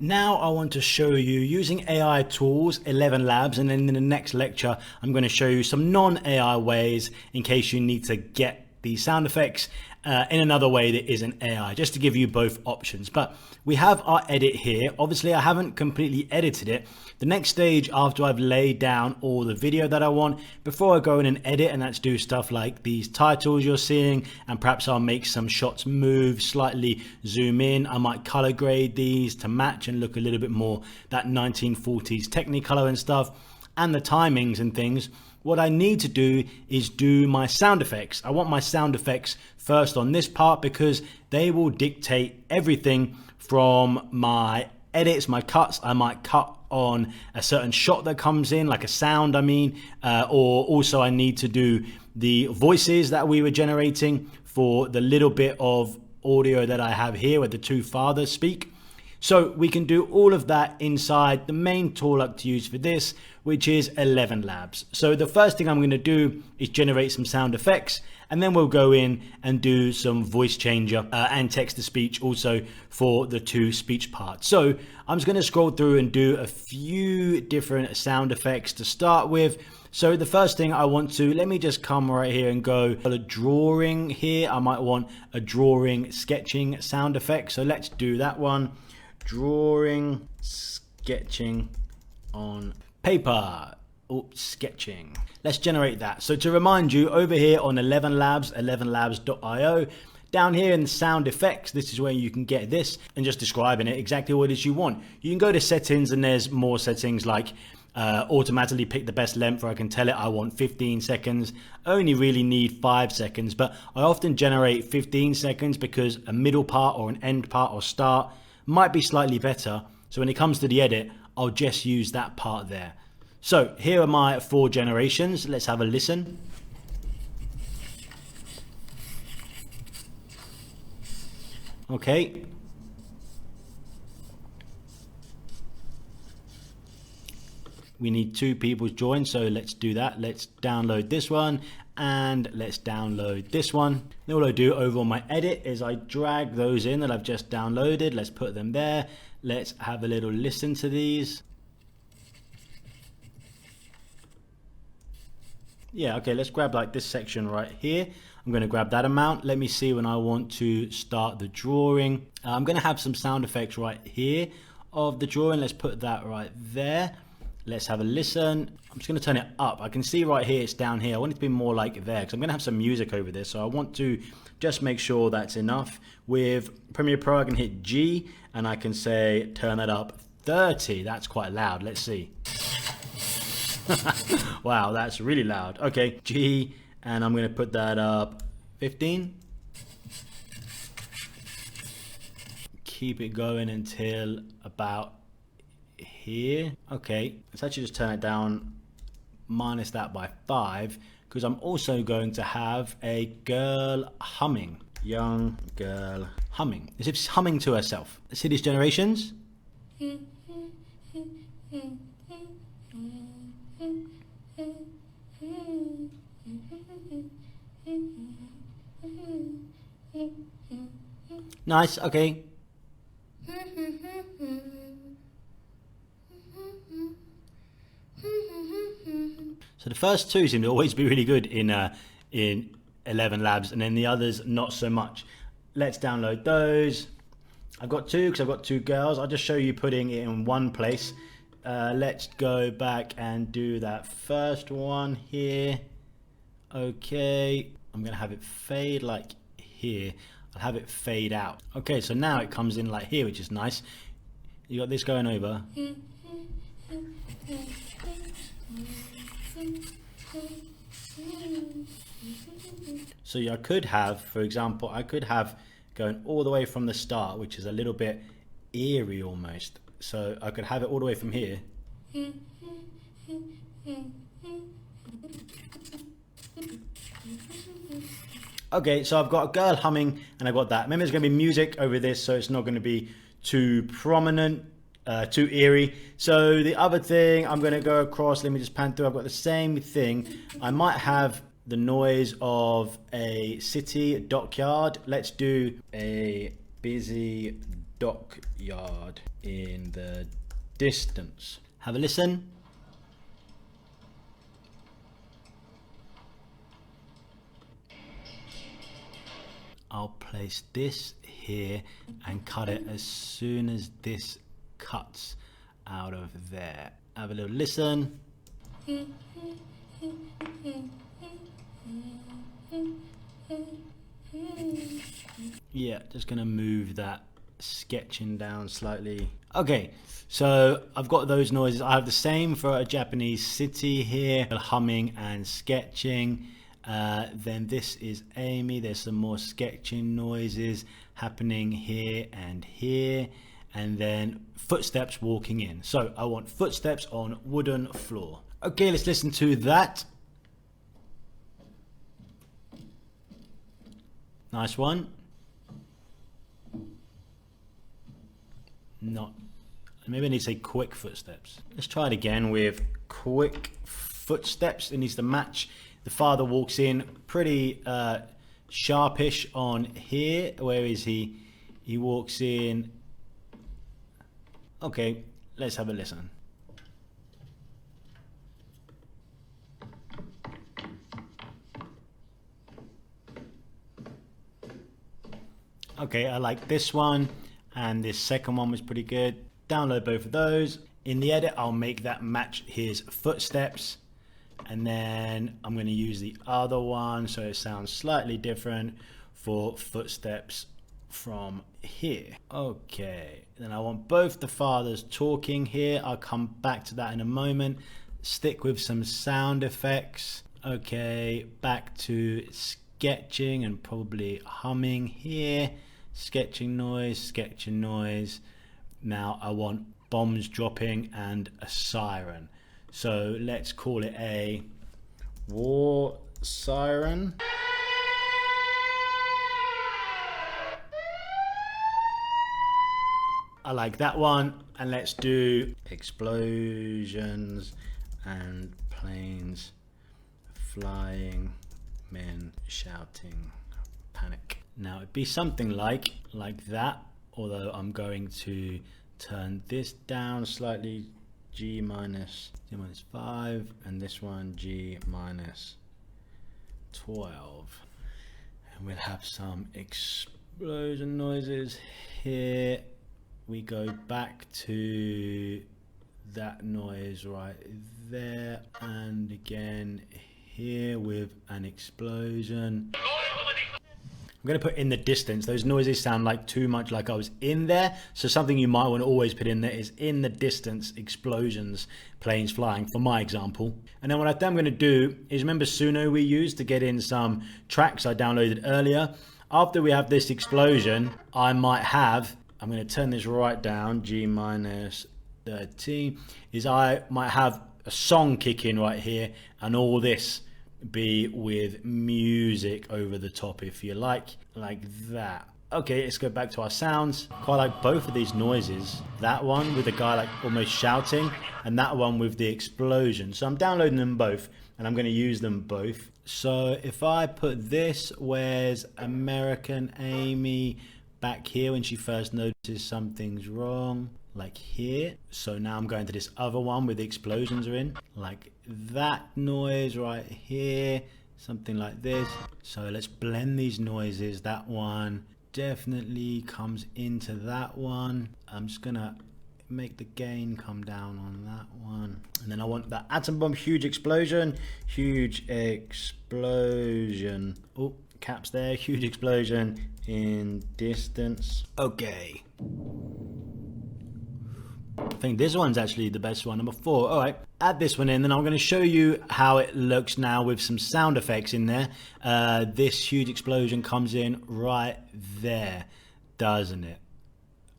Now I want to show you using AI tools, 11 labs, and then in the next lecture, I'm going to show you some non-AI ways in case you need to get these sound effects in another way that isn't AI, just to give you both options. But we have our edit here. Obviously, I haven't completely edited it. The next stage after I've laid down all the video that I want, before I go in and edit, and that's do stuff like these titles you're seeing, and perhaps I'll make some shots move, slightly zoom in. I might color grade these to match and look a little bit more that 1940s Technicolor and stuff, and the timings and things. What I need to do is do my sound effects. I want my sound effects first on this part because they will dictate everything from my edits, my cuts. I might cut on a certain shot that comes in, like a sound, or also I need to do the voices that we were generating for the little bit of audio that I have here where the two fathers speak. So we can do all of that inside the main tool to use for this, which is 11 labs. So the first thing I'm going to do is generate some sound effects, and then we'll go in and do some voice changer and text to speech also for the two speech parts. So I'm just going to scroll through and do a few different sound effects to start with. So the first thing I want to, let me just come right here and go a drawing here. I might want a drawing sketching sound effect. So let's do that one. Drawing, sketching on paper. Oops, sketching. Let's generate that. So to remind you, over here on 11 labs, 11labs.io, down here in the sound effects, this is where you can get this and just describing it exactly what it is you want. You can go to settings and there's more settings like automatically pick the best length, or I can tell it I want 15 seconds. I only really need 5 seconds, but I often generate 15 seconds because a middle part or an end part or start might be slightly better. So when it comes to the edit, I'll just use that part there. So here are my 4 generations. Let's have a listen. Okay. We need 2 people to join, so let's do that. Let's download this one and let's download this one. Then what I do over on my edit is I drag those in that I've just downloaded. Let's put them there. Let's have a little listen to these. Yeah, okay, let's grab like this section right here. I'm going to grab that amount. Let me see when I want to start the drawing. I'm going to have some sound effects right here of the drawing. Let's put that right there. Let's have a listen. I'm just going to turn it up. I can see right here it's down here. I want it to be more like there because I'm going to have some music over this. So I want to just make sure that's enough. With Premiere Pro, I can hit G and I can say turn it up 30. That's quite loud. Let's see. Wow, that's really loud. Okay, G, and I'm going to put that up 15. Keep it going until about here. Okay, let's actually just turn it down, minus that by 5, because I'm also going to have a girl humming. Young girl humming, as if she's humming to herself. See these generations? Nice, okay. So the first 2 seem to always be really good in 11 labs, and then the others not so much. Let's download those. I've got 2 because I've got 2 girls. I'll just show you putting it in one place. Let's go back and do that first one here. Okay, I'm gonna have it fade like here. I'll have it fade out. Okay, so now it comes in like here, which is nice. You got this going over. So I could have, for example, I could have going all the way from the start, which is a little bit eerie almost. So I could have it all the way from here. Okay, so I've got a girl humming and I've got that. Remember, there's going to be music over this, so it's not going to be too prominent, too eerie. So the other thing I'm going to go across, let me just pan through. I've got the same thing. I might have the noise of a city dockyard. Let's do a busy dockyard in the distance. Have a listen. I'll place this here and cut it as soon as this cuts out of there. Have a little listen. Yeah, just gonna move that sketching down slightly. Okay, so I've got those noises. I have the same for a Japanese city here, humming and sketching. Then this is Amy. There's some more sketching noises happening here and here, and then footsteps walking in. So I want footsteps on wooden floor. Okay, let's listen to that. Nice one. Not, maybe I need to say quick footsteps. Let's try it again with quick footsteps. It needs to match. The father walks in pretty sharpish on here. Where is he? He walks in. Okay, let's have a listen. Okay, I like this one, and this second one was pretty good. Download both of those. In the edit, I'll make that match his footsteps. And then I'm going to use the other one so it sounds slightly different for footsteps from here. Okay, then I want both the fathers talking here. I'll come back to that in a moment. Stick with some sound effects. Okay, back to sketching and probably humming here. Sketching noise, sketching noise. Now I want bombs dropping and a siren. So let's call it a war siren. I like that one. And let's do explosions and planes flying, men shouting, panic. Now it'd be something like that, although I'm going to turn this down slightly. G minus 5, and this one G minus 12, and we'll have some explosion noises here. We go back to that noise right there, and again here with an explosion. I'm going to put in the distance. Those noises sound like too much like I was in there. So something you might want to always put in there is in the distance, explosions, planes flying, for my example. And then what I'm going to do is, remember Suno we used to get in some tracks I downloaded earlier? After we have this explosion, I'm going to turn this right down, G minus 13, is I might have a song kick in right here, and all this be with music over the top, if you like that. Okay, let's go back to our sounds. Quite like both of these noises. That one with the guy like almost shouting, and that one with the explosion. So I'm downloading them both, and I'm going to use them both. So if I put this, where's American Amy back here when she first notices something's wrong, like here. So now I'm going to this other one where the explosions are in, like that noise right here, something like this. So let's blend these noises. That one definitely comes into that one. I'm just gonna make the gain come down on that one, and then I want that atom bomb, huge explosion. Oh, caps there, huge explosion in distance. Okay, I think this one's actually the best one, number 4. All right, add this one in, then I'm going to show you how it looks now with some sound effects in there. This huge explosion comes in right there, doesn't it?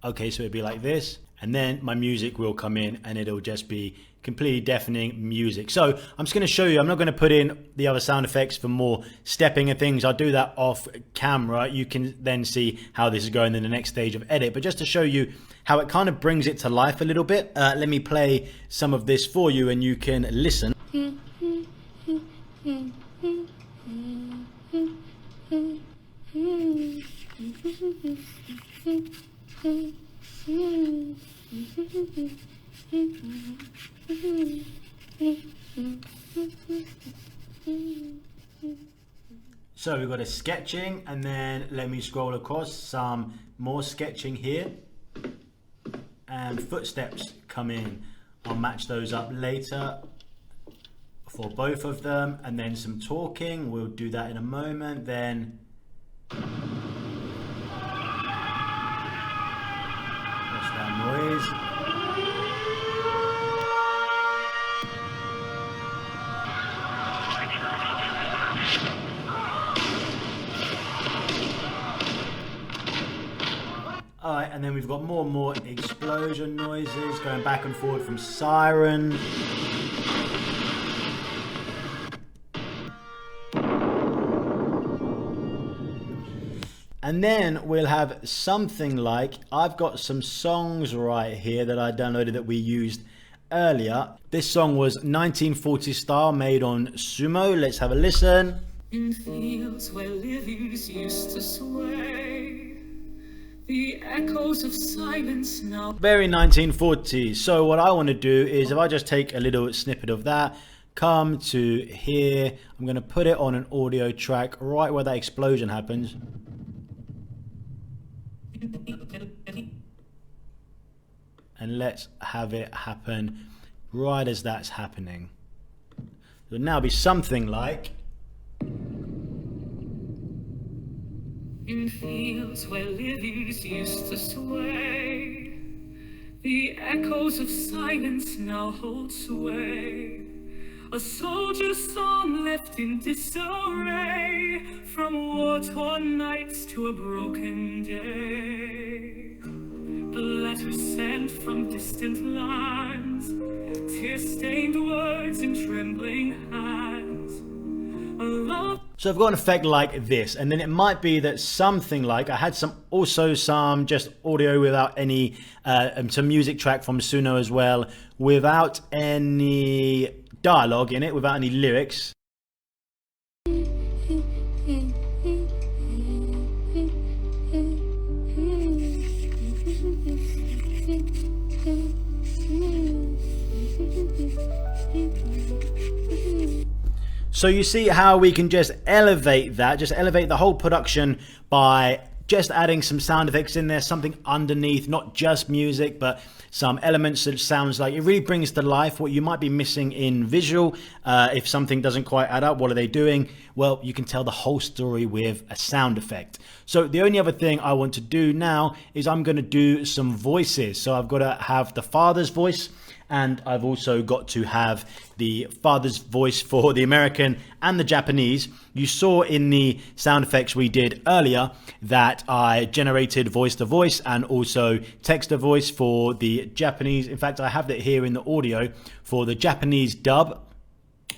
Okay, so it'd be like this, and then my music will come in, and it'll just be completely deafening music. So I'm just going to show you. I'm not going to put in the other sound effects for more stepping and things. I'll do that off camera. You can then see how this is going in the next stage of edit. But just to show you how it kind of brings it to life a little bit, let me play some of this for you and you can listen. So we've got a sketching, and then let me scroll across, some more sketching here, and footsteps come in. I'll match those up later for both of them, and then some talking, we'll do that in a moment. Then what's that noise? Alright, and then we've got more and more explosion noises going back and forward from siren. And then we'll have something like, I've got some songs right here that I downloaded that we used earlier. This song was 1940s style, made on Sumo. Let's have a listen. In fields where lilies used to sway, the echoes of silence now. Very 1940s. So what I want to do is, if I just take a little snippet of that, come to here, I'm going to put it on an audio track right where that explosion happens. And let's have it happen right as that's happening. It would now be something like, in fields where lilies used to sway, the echoes of silence now hold sway. A soldier's song left in disarray, from war-torn nights to a broken day. The letters sent from distant lands, tear-stained words in trembling hands. A love. So I've got an effect like this, and then it might be that something like, I had some just audio without any, some music track from Suno as well, without any dialogue in it, without any lyrics. So you see how we can just elevate that, just elevate the whole production by just adding some sound effects in there, something underneath, not just music, but some elements that sounds like, it really brings to life what you might be missing in visual. If something doesn't quite add up, what are they doing? Well, you can tell the whole story with a sound effect. So the only other thing I want to do now is I'm going to do some voices. So I've got to have the father's voice, and I've also got to have the father's voice for the American and the Japanese. You saw in the sound effects we did earlier that I generated voice to voice and also text to voice for the Japanese. In fact, I have that here in the audio for the Japanese dub.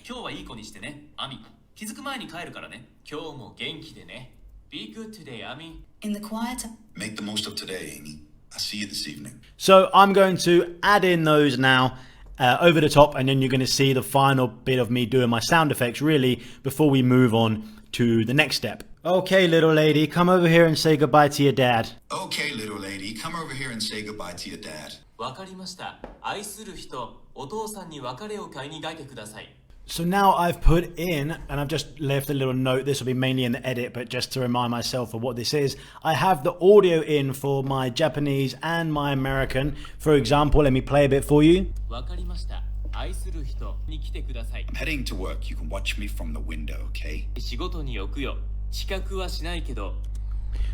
今日はいい子にしてね、アミ。気づく前に帰るからね。今日も元気でね。Be good today, Ami. In the quiet. Make the most of today, Amy. I'll see you this evening. So I'm going to add in those now over the top, and then you're going to see the final bit of me doing my sound effects really before we move on to the next step. Okay, little lady, come over here and say goodbye to your dad. Okay, little lady, come over here and say goodbye to your dad. わかりました。愛する人、お父さんに別れを買いに出てください。So now I've put in, and I've just left a little note, this will be mainly in the edit, but just to remind myself of what this is, I have the audio in for my Japanese and my American. For example, let me play a bit for you. わかりました。愛する人に来てください。 I'm heading to work. You can watch me from the window, okay? 仕事に置くよ。遅刻はしないけど。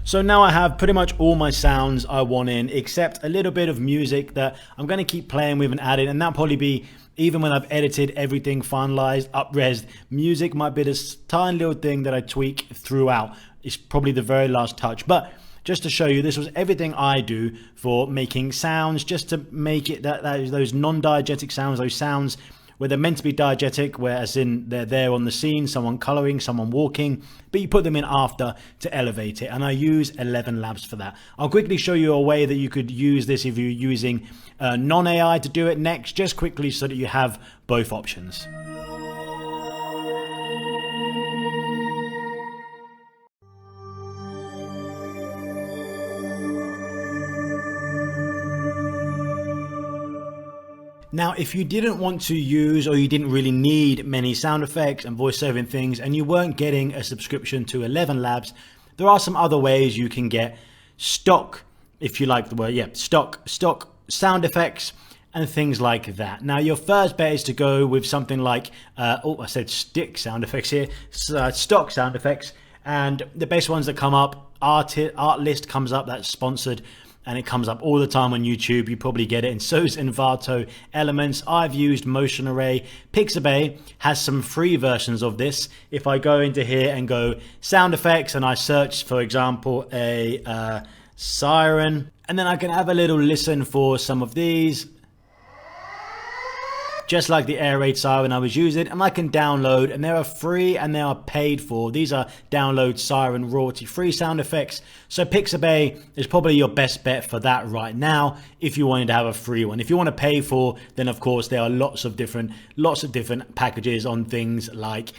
So now I have pretty much all my sounds I want in, except a little bit of music that I'm going to keep playing with and adding, and that'll probably be, even when I've edited everything, finalized, up-resed, music might be this tiny little thing that I tweak throughout. It's probably the very last touch, but just to show you, this was everything I do for making sounds, just to make it those non-diegetic sounds, those sounds where they're meant to be diegetic, whereas in they're there on the scene, someone coloring, someone walking, but you put them in after to elevate it. And I use 11 labs for that. I'll quickly show you a way that you could use this if you're using non-AI to do it next, just quickly so that you have both options. Now, if you didn't want to use, or you didn't really need many sound effects and voiceover things, and you weren't getting a subscription to 11 Labs, there are some other ways you can get stock, if you like the word, stock sound effects and things like that. Now, your first bet is to go with something like, I said stick sound effects here, stock sound effects, and the best ones that come up, art list comes up, that's sponsored, and it comes up all the time on YouTube. You probably get it. And so's Envato, Elements. I've used Motion Array. Pixabay has some free versions of this. If I go into here and go sound effects and I search, for example, a siren, and then I can have a little listen for some of these, just like the air raid siren I was using, and I can download, and they are free and they are paid for. These are download siren royalty free sound effects. So Pixabay is probably your best bet for that right now if you wanted to have a free one. If you want to pay for, then of course there are lots of different packages on things like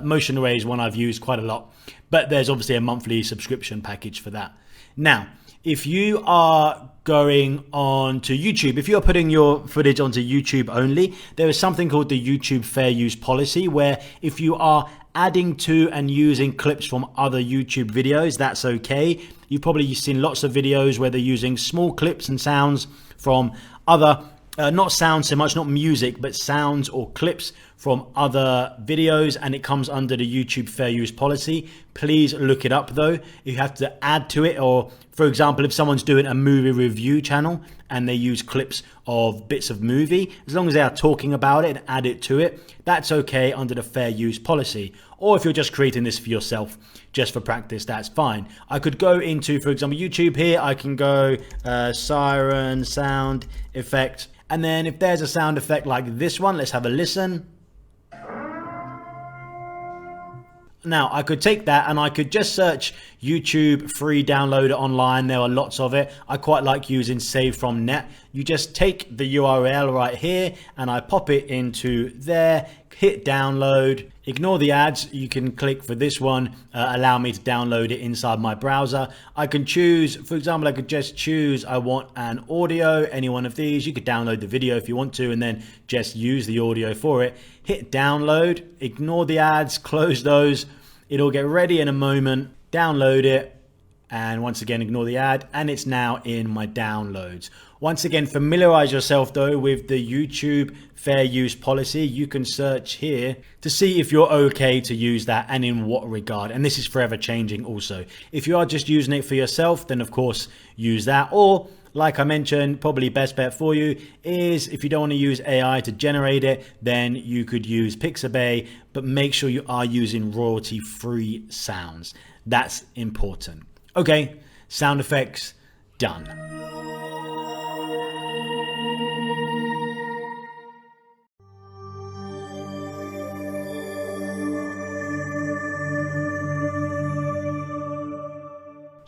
Motion Array is one I've used quite a lot, but there's obviously a monthly subscription package for that. Now, if you are going on to YouTube, if you're putting your footage onto YouTube only, there is something called the YouTube Fair Use Policy, where if you are adding to and using clips from other YouTube videos, that's okay. You've probably seen lots of videos where they're using small clips and sounds from other, not sounds so much, not music, but sounds or clips from other videos, and it comes under the YouTube Fair Use Policy. Please look it up though. You have to add to it, or for example, if someone's doing a movie review channel and they use clips of bits of movie, as long as they are talking about it and add it to it, that's okay under the Fair Use Policy. Or if you're just creating this for yourself, just for practice, that's fine. I could go into, for example, YouTube here, I can go siren sound effect. And then if there's a sound effect like this one, let's have a listen. Now, I could take that and I could just search YouTube free downloader online. There are lots of it. I quite like using Save From Net. You just take the URL right here and I pop it into there, hit download, ignore the ads. You can click for this one, allow me to download it inside my browser. I can choose, for example, I could just choose I want an audio, any one of these. You could download the video if you want to and then just use the audio for it. Hit download, ignore the ads, close those. It'll get ready in a moment, download it, and once again, ignore the ad, and it's now in my downloads. Once again, familiarize yourself though with the YouTube Fair Use Policy. You can search here to see if you're okay to use that and in what regard. And this is forever changing also. If you are just using it for yourself, then of course use that. Or like I mentioned, probably best bet for you is if you don't want to use AI to generate it, then you could use Pixabay, but make sure you are using royalty-free sounds. That's important. Okay, sound effects, done.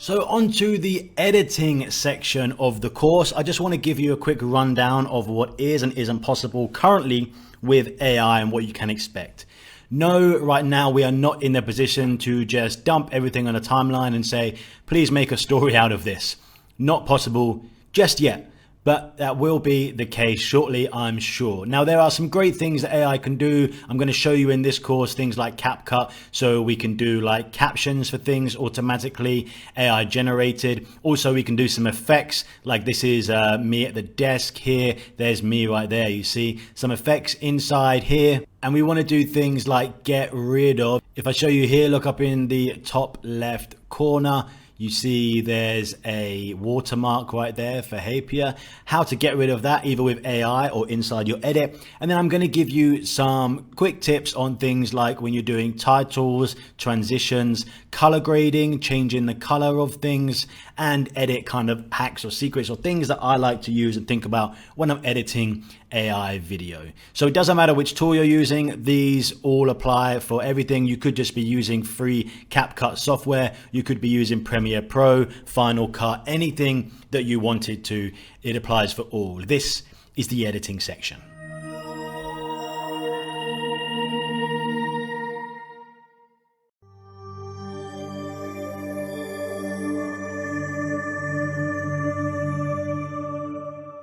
So onto the editing section of the course. I just want to give you a quick rundown of what is and isn't possible currently with AI and what you can expect. No, right now we are not in the position to just dump everything on a timeline and say, please make a story out of this. Not possible just yet. But that will be the case shortly, I'm sure. Now, there are some great things that AI can do. I'm going to show you in this course things like CapCut, so we can do like captions for things automatically, AI generated. Also, we can do some effects, like this is me at the desk here. There's me right there, you see. Some effects inside here. And we want to do things like get rid of. If I show you here, look up in the top left corner. You see there's a watermark right there for Hapier. How to get rid of that either with AI or inside your edit. And then I'm going to give you some quick tips on things like when you're doing titles, transitions, color grading, changing the color of things, and edit kind of hacks or secrets or things that I like to use and think about when I'm editing AI video. So it doesn't matter which tool you're using, these all apply for everything. You could just be using free CapCut software. You could be using Premiere Pro, Final Cut, anything that you wanted to. It applies for all. This is the editing section.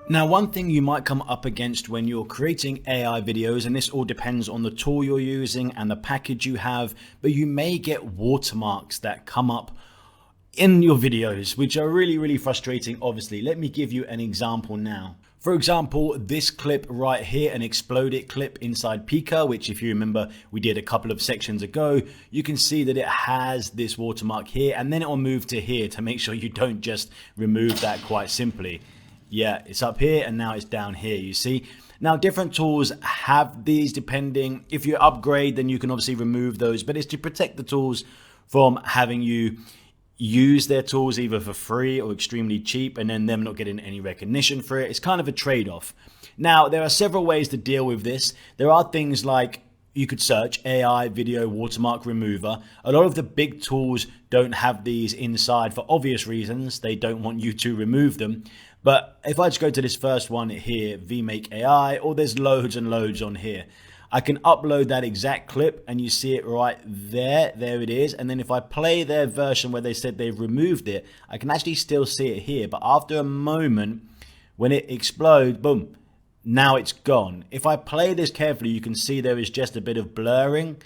Now, one thing you might come up against when you're creating AI videos, and this all depends on the tool you're using and the package you have, but you may get watermarks that come up in your videos, which are really, really frustrating. Obviously, let me give you an example now. For example, this clip right here, an explode it clip inside Pika, which if you remember, we did a couple of sections ago, you can see that it has this watermark here, and then it will move to here to make sure you don't just remove that quite simply. Yeah, it's up here and now it's down here, you see. Now, different tools have these depending. If you upgrade, then you can obviously remove those, but it's to protect the tools from having you use their tools either for free or extremely cheap and then them not getting any recognition for it. It's kind of a trade-off. Now, there are several ways to deal with this. There are things like you could search AI video watermark remover. A lot of the big tools don't have these inside for obvious reasons. They don't want you to remove them. But if I just go to this first one here, VMake AI, or there's loads and loads on here. I can upload that exact clip and you see it right there. There it is. And then if I play their version where they said they've removed it, I can actually still see it here. But after a moment, when it explodes, boom, now it's gone. If I play this carefully, you can see there is just a bit of blurring.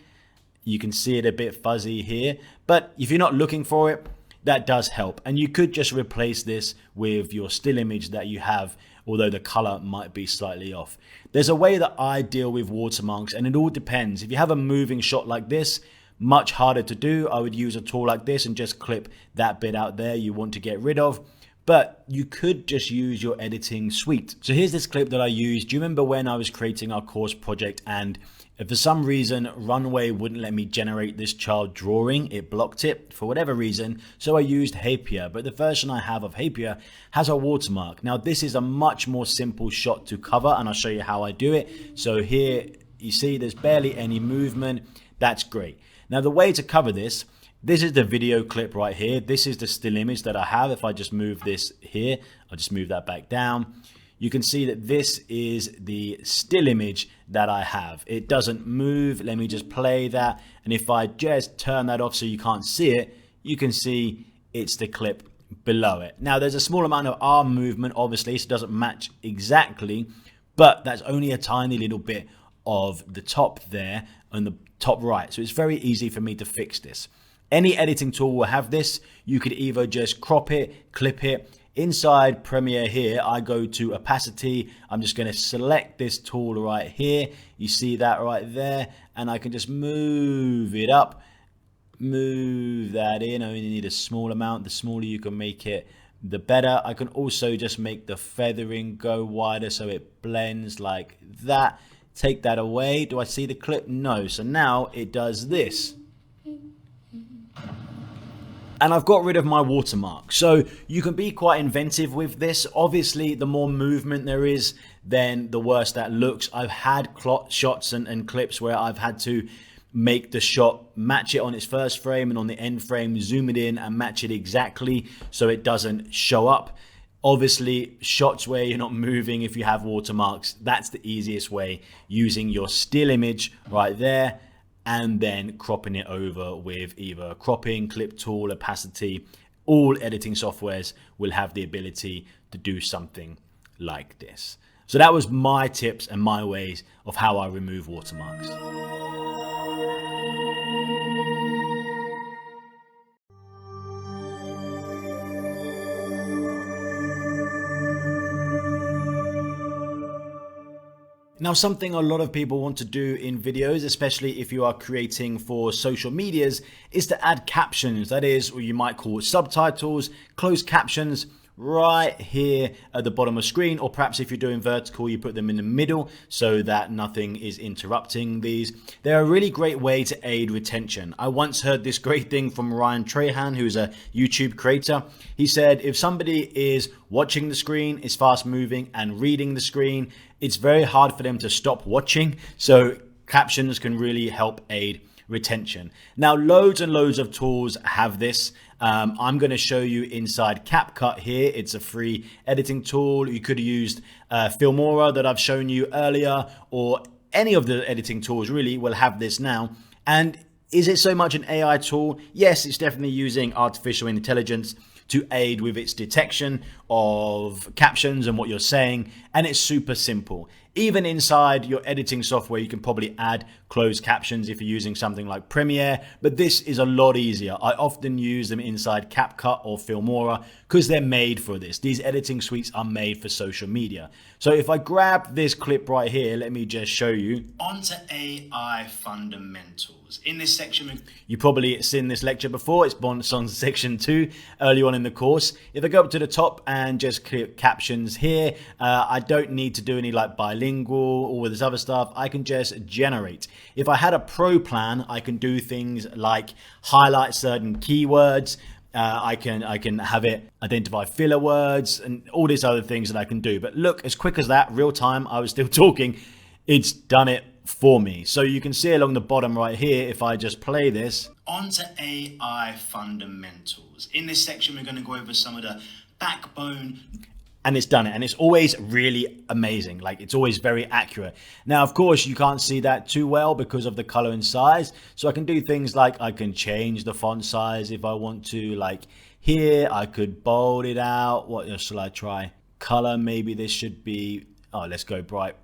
You can see it a bit fuzzy here. But if you're not looking for it, that does help. And you could just replace this with your still image that you have, although the color might be slightly off. There's a way that I deal with watermarks, and it all depends. If you have a moving shot like this, much harder to do. I would use a tool like this and just clip that bit out there you want to get rid of. But you could just use your editing suite. So here's this clip that I used. Do you remember when I was creating our course project and for some reason Runway wouldn't let me generate this child drawing? It blocked it for whatever reason. So I used Hapier, but the version I have of Hapier has a watermark. Now this is a much more simple shot to cover, and I'll show you how I do it. So here you see there's barely any movement. That's great. Now the way to cover this is the video clip right here. This is the still image that I have. If I just move this here, I'll just move that back down. You can see that this is the still image that I have. It doesn't move. Let me just play that. And if I just turn that off so you can't see it, you can see it's the clip below it. Now there's a small amount of arm movement, obviously, so it doesn't match exactly, but that's only a tiny little bit of the top there on the top right. So it's very easy for me to fix this. Any editing tool will have this. You could either just crop it, clip it. Inside Premiere here, I go to opacity. I'm just going to select this tool right here. You see that right there, and I can just move it up, move that in. I only need a small amount. The smaller you can make it, the better. I can also just make the feathering go wider so it blends like that. Take that away. Do I see the clip? No. So now it does this. And I've got rid of my watermark. So you can be quite inventive with this. Obviously, the more movement there is, then the worse that looks. I've had shots and clips where I've had to make the shot match it on its first frame and on the end frame, zoom it in and match it exactly so it doesn't show up. Obviously, shots where you're not moving, if you have watermarks, that's the easiest way, using your still image right there, and then cropping it over with either cropping, clip tool, opacity. All editing softwares will have the ability to do something like this. So that was my tips and my ways of how I remove watermarks. Now, something a lot of people want to do in videos, especially if you are creating for social medias, is to add captions. That is, or you might call it subtitles, closed captions right here at the bottom of screen, or perhaps if you're doing vertical, you put them in the middle so that nothing is interrupting these. They're a really great way to aid retention. I once heard this great thing from Ryan Trahan, who's a YouTube creator. He said, if somebody is watching the screen, is fast moving and reading the screen, it's very hard for them to stop watching. So captions can really help aid retention. Now, loads and loads of tools have this. I'm going to show you inside CapCut here. It's a free editing tool. You could have used Filmora that I've shown you earlier, or any of the editing tools really will have this now. And is it so much an AI tool? Yes, it's definitely using artificial intelligence to aid with its detection of captions and what you're saying, and it's super simple. Even inside your editing software, you can probably add closed captions if you're using something like Premiere, but this is a lot easier. I often use them inside CapCut or Filmora because they're made for this. These editing suites are made for social media. So if I grab this clip right here, let me just show you. Onto AI fundamentals. In this section, you probably seen this lecture before. It's on section 2 early on in the course. If I go up to the top and just click captions here, I don't need to do any like bilingual or this other stuff. I can just generate. If I had a pro plan, I can do things like highlight certain keywords. I can have it identify filler words and all these other things that I can do. But look, as quick as that, real time, I was still talking, it's done it for me. So you can see along the bottom right here, if I just play this. Onto AI fundamentals. In this section, we're going to go over some of the backbone. And it's done it. And it's always really amazing. Like, it's always very accurate. Now, of course, you can't see that too well because of the color and size. So I can do things like I can change the font size if I want to. Like here, I could bold it out. What else shall I try? Color, maybe this should be, oh, let's go bright.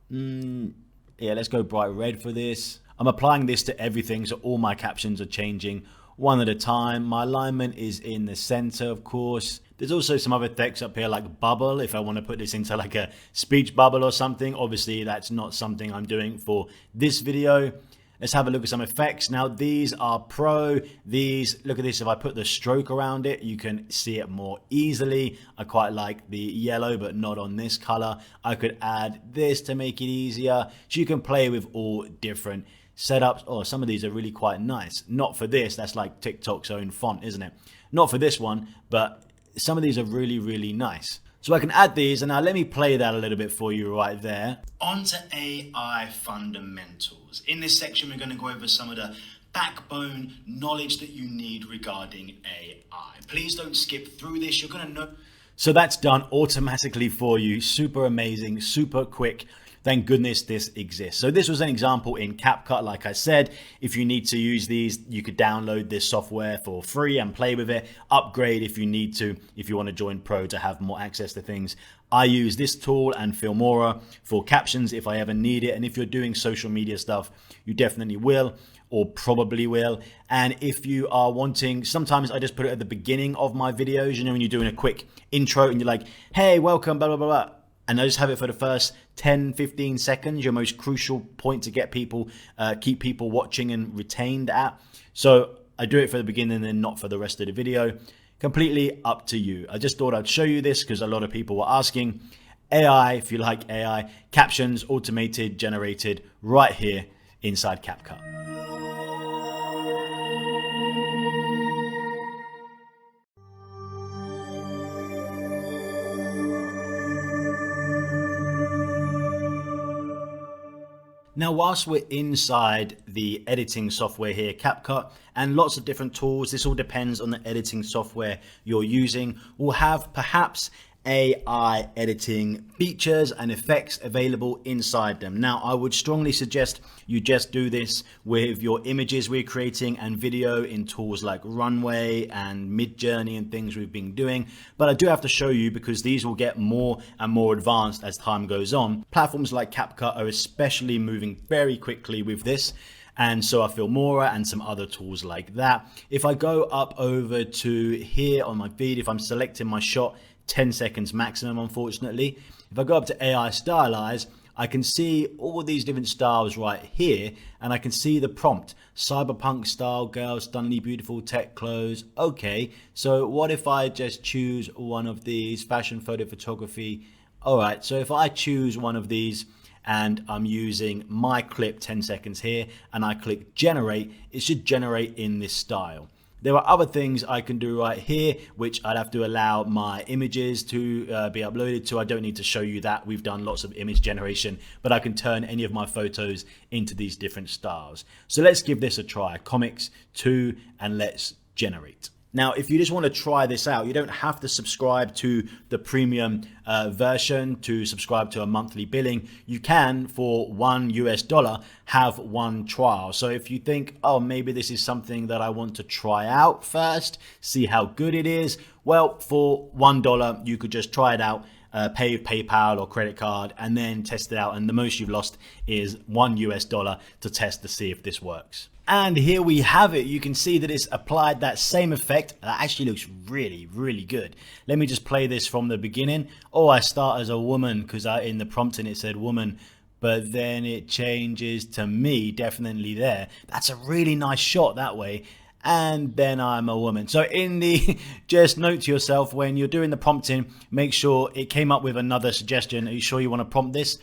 Yeah, let's go bright red for this. I'm applying this to everything, so all my captions are changing one at a time. My alignment is in the center, of course. There's also some other text up here like bubble. If I want to put this into like a speech bubble or something, obviously that's not something I'm doing for this video. Let's have a look at some effects. Now these are pro. These, look at this, if I put the stroke around it, you can see it more easily. I quite like the yellow, but not on this color. I could add this to make it easier. So you can play with all different setups. Oh, some of these are really quite nice. Not for this, that's like TikTok's own font, isn't it? Not for this one, but some of these are really, really nice. So I can add these, and now let me play that a little bit for you right there. Onto AI fundamentals. In this section, we're going to go over some of the backbone knowledge that you need regarding AI. Please don't skip through this. You're going to know. So that's done automatically for you. Super amazing, super quick. Thank goodness this exists. So this was an example in CapCut. Like I said, if you need to use these, you could download this software for free and play with it. Upgrade if you need to, if you want to join Pro to have more access to things. I use this tool and Filmora for captions if I ever need it. And if you're doing social media stuff, you definitely will, or probably will. And if you are wanting, sometimes I just put it at the beginning of my videos, you know, when you're doing a quick intro and you're like, hey, welcome, blah, blah, blah, blah. And I just have it for the first 10, 15 seconds, your most crucial point to get people, keep people watching and retained at. So I do it for the beginning and not for the rest of the video. Completely up to you. I just thought I'd show you this because a lot of people were asking. AI, if you like AI, captions, automated, generated right here inside CapCut. Now, whilst we're inside the editing software here, CapCut, and lots of different tools, this all depends on the editing software you're using, we'll have perhaps AI editing features and effects available inside them. Now, I would strongly suggest you just do this with your images we're creating and video in tools like Runway and Midjourney and things we've been doing. But I do have to show you because these will get more and more advanced as time goes on. Platforms like CapCut are especially moving very quickly with this. And so are Filmora and some other tools like that. If I go up over to here on my feed, if I'm selecting my shot, 10 seconds maximum, unfortunately. If I go up to AI Stylize, I can see all these different styles right here, and I can see the prompt. Cyberpunk style, girls, stunningly beautiful, tech clothes. Okay, so what if I just choose one of these, fashion, photo, photography? All right, so if I choose one of these, and I'm using my clip 10 seconds here, and I click generate, it should generate in this style. There are other things I can do right here, which I'd have to allow my images to be uploaded to. I don't need to show you that. We've done lots of image generation, but I can turn any of my photos into these different styles. So let's give this a try. Comics 2, and let's generate. Now, if you just want to try this out, you don't have to subscribe to the premium version to subscribe to a monthly billing. You can, for $1 have one trial. So if you think, oh, maybe this is something that I want to try out first, see how good it is, well, for $1, you could just try it out, pay with PayPal or credit card, and then test it out. And the most you've lost is $1 to test to see if this works. And here we have it. You can see that it's applied that same effect. That actually looks really, really good. Let me just play this from the beginning. Oh, I start as a woman because in the prompting it said woman, but then it changes to me, definitely there. That's a really nice shot that way. And then I'm a woman. So just note to yourself when you're doing the prompting, make sure it came up with another suggestion. Are you sure you want to prompt this?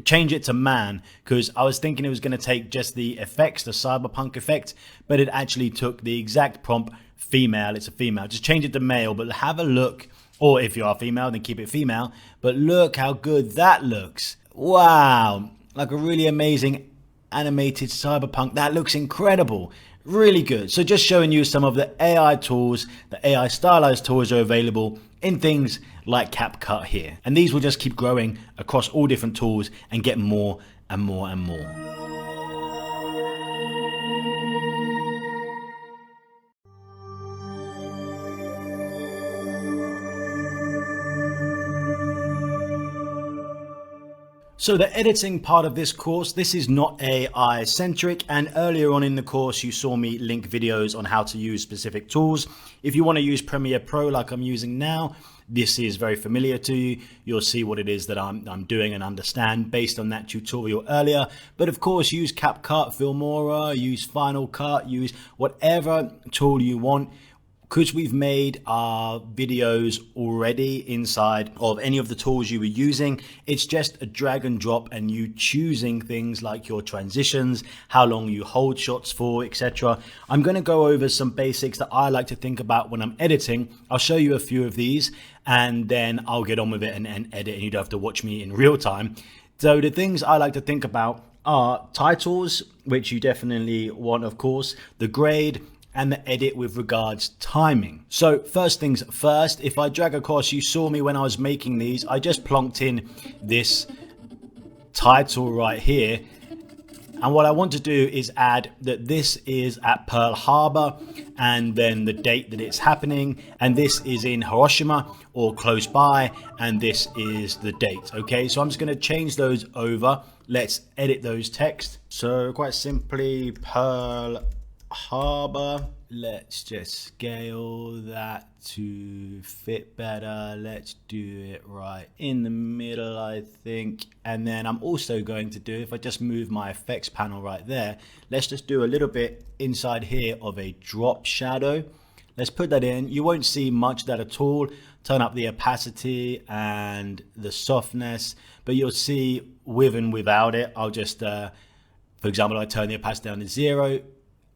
Change it to man, because I was thinking it was going to take just the effects, the cyberpunk effect, but it actually took the exact prompt female. It's a female. Just change it to male, but have a look, or if you are female, then keep it female. But look how good that looks. Wow, like a really amazing animated cyberpunk. That looks incredible. Really good. So just showing you some of the AI tools, the AI stylized tools are available in things like CapCut here. And these will just keep growing across all different tools and get more and more and more. So the editing part of this course, this is not AI centric, and earlier on in the course you saw me link videos on how to use specific tools. If you want to use Premiere Pro like I'm using now, this is very familiar to you. You'll see what it is that I'm doing and understand based on that tutorial earlier. But of course, use CapCut, Filmora, use Final Cut, use whatever tool you want. Because we've made our videos already inside of any of the tools you were using, it's just a drag and drop and you choosing things like your transitions, how long you hold shots for, etc. I'm going to go over some basics that I like to think about when I'm editing. I'll show you a few of these and then I'll get on with it and edit, and you don't have to watch me in real time. So the things I like to think about are titles, which you definitely want, of course, the grade, and the edit with regards timing. So first things first, if I drag across, you saw me when I was making these, I just plonked in this title right here. And what I want to do is add that this is at Pearl Harbor and then the date that it's happening. And this is in Hiroshima or close by. And this is the date. Okay, so I'm just going to change those over. Let's edit those text. So quite simply, Pearl Harbor. Let's just scale that to fit better. Let's do it right in the middle, I think. And then I'm also going to do, if I just move my effects panel right there, let's just do a little bit inside here of a drop shadow. Let's put that in. You won't see much of that at all. Turn up the opacity and the softness, but you'll see with and without it. I'll just, for example, I turn the opacity down to 0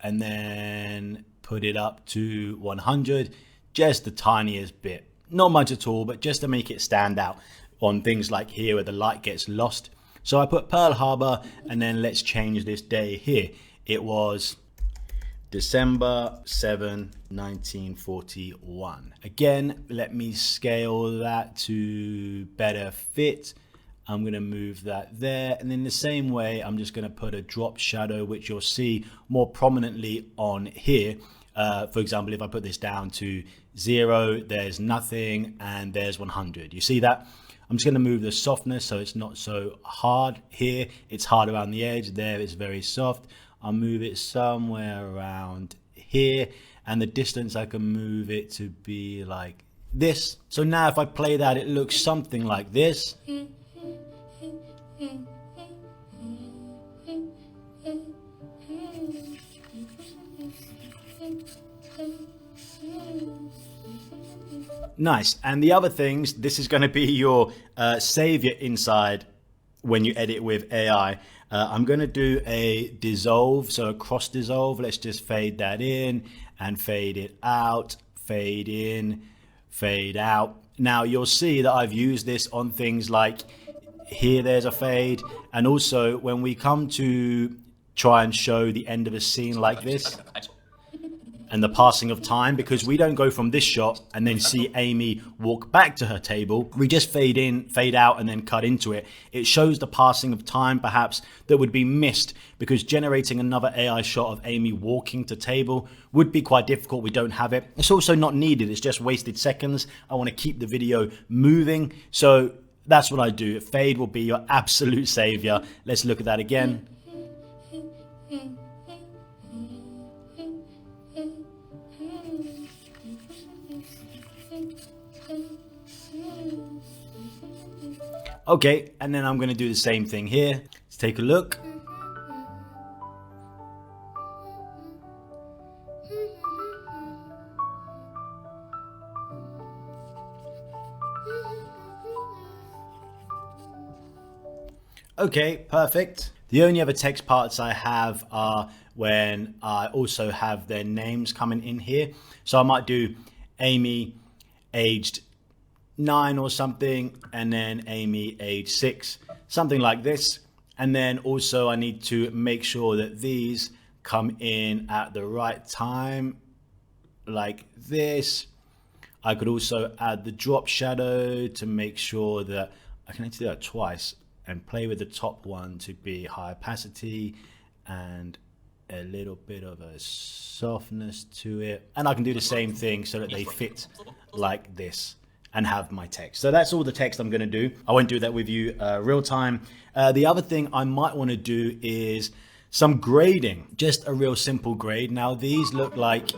and then put it up to 100, just the tiniest bit. Not much at all, but just to make it stand out on things like here where the light gets lost. So I put Pearl Harbor, and then let's change this day here. It was December 7, 1941. Again, let me scale that to better fit. I'm going to move that there, and in the same way I'm just going to put a drop shadow, which you'll see more prominently on here. For example, if I put this down to 0, there's nothing, and there's 100. You see that? I'm just going to move the softness so it's not so hard. Here it's hard around the edge, there it's very soft. I'll move it somewhere around here, and the distance I can move it to be like this. So now if I play that, it looks something like this. Nice. And the other things, this is going to be your savior inside when you edit with AI. I'm going to do a dissolve, so a cross dissolve. Let's just fade that in and fade it out, fade in, fade out. Now you'll see that I've used this on things like here, there's a fade. And also when we come to try and show the end of a scene like this, and the passing of time, because we don't go from this shot and then see Amy walk back to her table. We just fade in, fade out, and then cut into it. It shows the passing of time perhaps that would be missed, because generating another AI shot of Amy walking to table would be quite difficult. We don't have it. It's also not needed. It's just wasted seconds. I want to keep the video moving. So that's what I do. Fade will be your absolute savior. Let's look at that again. Okay, and then I'm going to do the same thing here. Let's take a look. Okay, perfect. The only other text parts I have are when I also have their names coming in here. So I might do Amy aged 9 or something, and then Amy age 6, something like this. And then also I need to make sure that these come in at the right time, like this. I could also add the drop shadow to make sure that I can actually do that twice, and play with the top one to be high opacity and a little bit of a softness to it. And I can do the same thing so that they fit like this and have my text. So that's all the text I'm going to do. I won't do that with you real time. The other thing I might want to do is some grading, just a real simple grade. Now these look like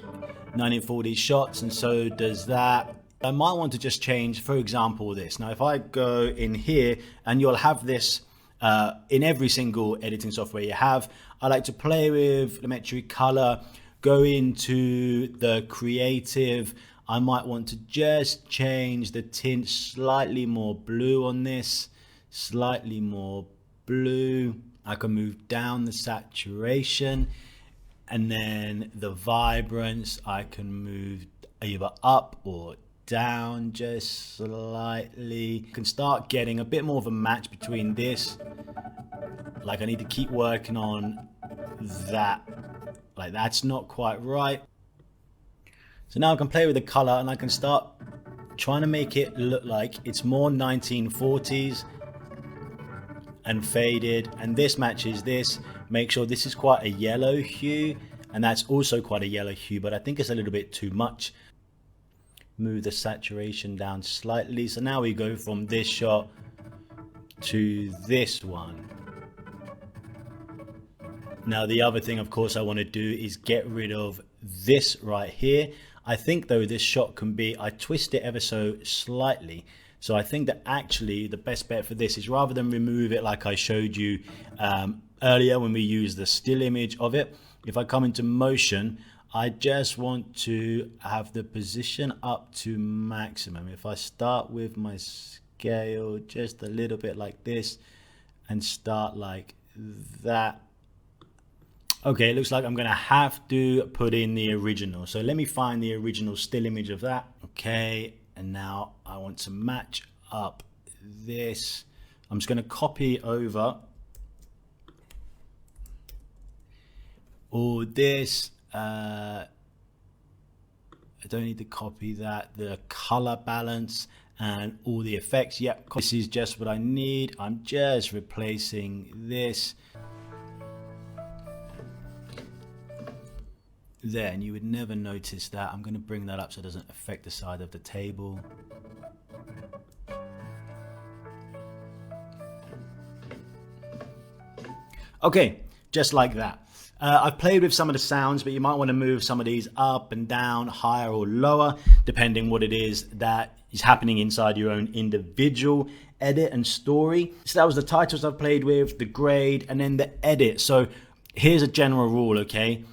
1940s shots, and so does that. I might want to just change, for example, this. Now if I go in here, and you'll have this in every single editing software you have, I like to play with Lumetri color, go into the creative. I might want to just change the tint slightly more blue on this, slightly more blue. I can move down the saturation, and then the vibrance I can move either up or down just slightly. You can start getting a bit more of a match between this. Like I need to keep working on that. Like that's not quite right. So now I can play with the color, and I can start trying to make it look like it's more 1940s and faded, and this matches this. Make sure this is quite a yellow hue, and that's also quite a yellow hue, but I think it's a little bit too much. Move the saturation down slightly. So now we go from this shot to this one. Now the other thing of course I want to do is get rid of this right here. I think though this shot can be, I twist it ever so slightly. So I think that actually the best bet for this is, rather than remove it like I showed you earlier when we used the still image of it, if I come into motion, I just want to have the position up to maximum. If I start with my scale just a little bit like this and start like that. Okay, it looks like I'm gonna have to put in the original. So let me find the original still image of that. Okay, and now I want to match up this. I'm just gonna copy over all this. I don't need to copy that. The color balance and all the effects. Yep, this is just what I need. I'm just replacing this. There, and you would never notice that. I'm going to bring that up so it doesn't affect the side of the table. Okay, just like that. I've played with some of the sounds, but you might want to move some of these up and down, higher or lower, depending what it is that is happening inside your own individual edit and story. So that was the titles I've played with, the grade, and then the edit. So here's a general rule, okay?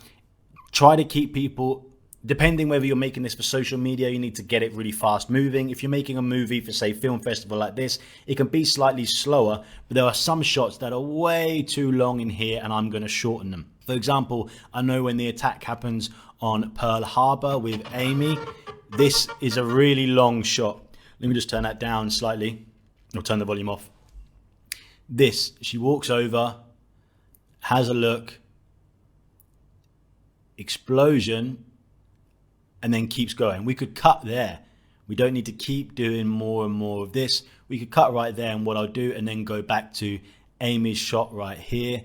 Try to keep people, depending whether you're making this for social media, you need to get it really fast moving. If you're making a movie for, say, film festival like this, it can be slightly slower, but there are some shots that are way too long in here, and I'm going to shorten them. For example, I know when the attack happens on Pearl Harbor with Amy, this is a really long shot. Let me just turn that down slightly, or turn the volume off. This, she walks over, has a look, explosion, and then keeps going. We could cut there. We don't need to keep doing more and more of this. We could cut right there, and what I'll do, and then go back to Amy's shot right here.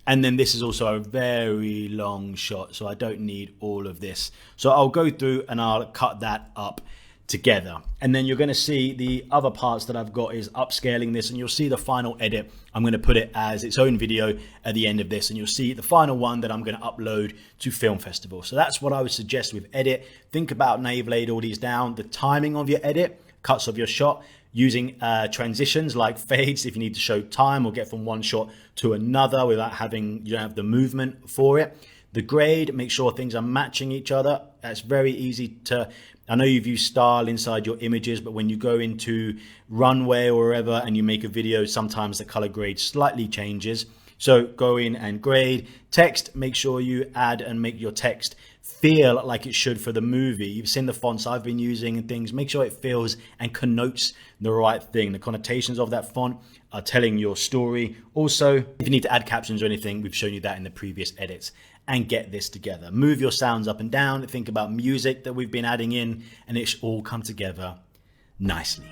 And then this is also a very long shot, so I don't need all of this. So I'll go through and I'll cut that up together. And then you're going to see the other parts that I've got is upscaling this, and you'll see the final edit. I'm going to put it as its own video at the end of this, and you'll see the final one that I'm going to upload to Film Festival. So that's what I would suggest with edit. Think about now you've laid all these down, the timing of your edit, cuts of your shot, using transitions like fades if you need to show time or get from one shot to another without having, you don't have the movement for it. The grade, make sure things are matching each other. That's very easy to, I know you've used style inside your images, but when you go into runway or wherever and you make a video, sometimes the color grade slightly changes. So go in and grade. Text, make sure you add and make your text feel like it should for the movie. You've seen the fonts I've been using and things. Make sure it feels and connotes the right thing. The connotations of that font are telling your story. Also, if you need to add captions or anything, we've shown you that in the previous edits. And get this together. Move your sounds up and down. Think about music that we've been adding in, and it should all come together nicely.